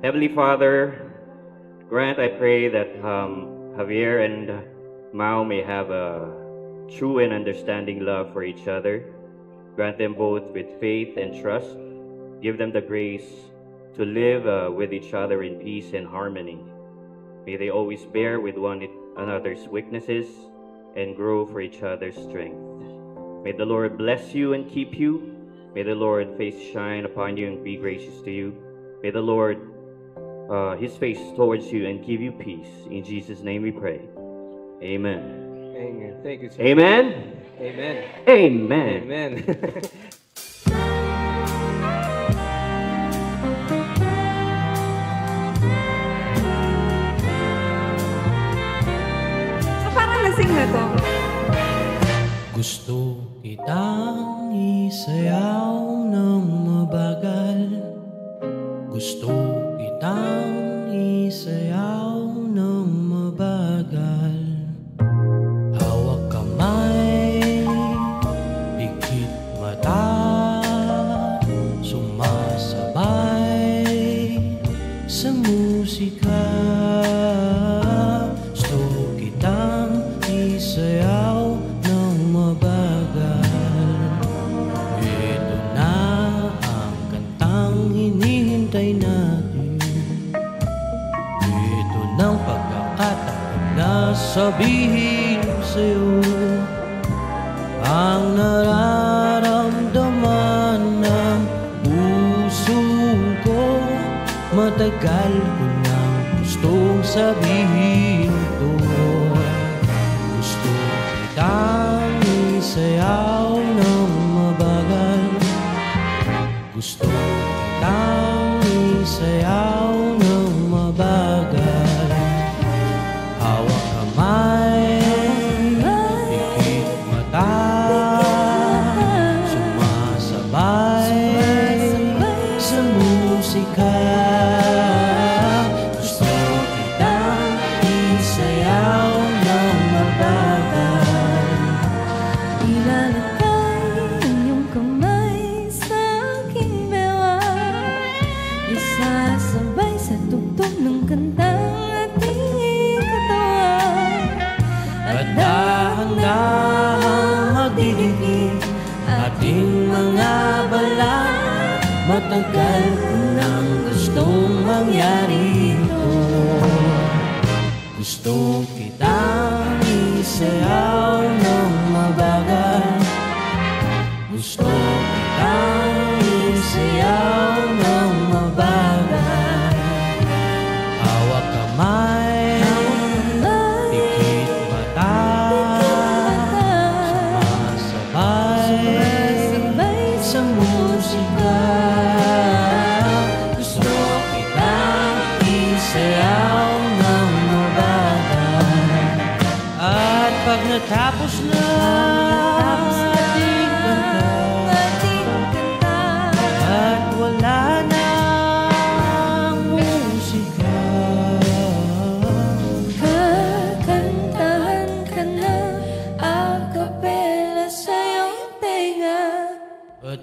Heavenly Father, grant, I pray, that Javier and Mao may have a true and understanding love for each other. Grant them both with faith and trust. Give them the grace to live with each other in peace and harmony. May they always bear with one another's weaknesses and grow for each other's strength. May the Lord bless you and keep you. May the Lord face shine upon you and be gracious to you. May the Lord his face towards you and give you peace. In Jesus' name we pray. Amen. Amen. Thank you, sir. Amen. Amen. Amen. Amen. Parang lasing na to. Gusto kitang isayaw ng mabagal. Gusto kitang isayaw ng mabagal. Hawak kamay, dikit mata, sumasabay sa musika. Gusto kitang isayaw ng mabagal. Ito na ang kantang hinihintay natin. Ito ng pagkakataon na sabihin sa'yo ang nararamdaman ng puso ko. Matagal ko nang gustong sabihin ito. Gusto kitang isayaw ng mabagal. Gusto kitang isayaw ng mabagal. Hawak kamay, dikit mata, sumasabay sa musika. Gusto kitang isayaw ng mabagal. Ilalagay ang iyong kamay sa aking bewang. Isasabay sa tugtog ng kantang ating katawan. At dahan-dahang magdidinig ating mga balat. Matagal ko nang gustong mangyari ito. Gusto kitang isayaw ng mabagal. Gusto kitang isayaw ng mabagal. Hawak kamay, dikit mata, sumasabay sa musika. Gusto kitang isayaw ng mabagal. At pag natapos na ating kanta, at wala nang musika, Kakantahan ka na a cappella sa iyong tenga. at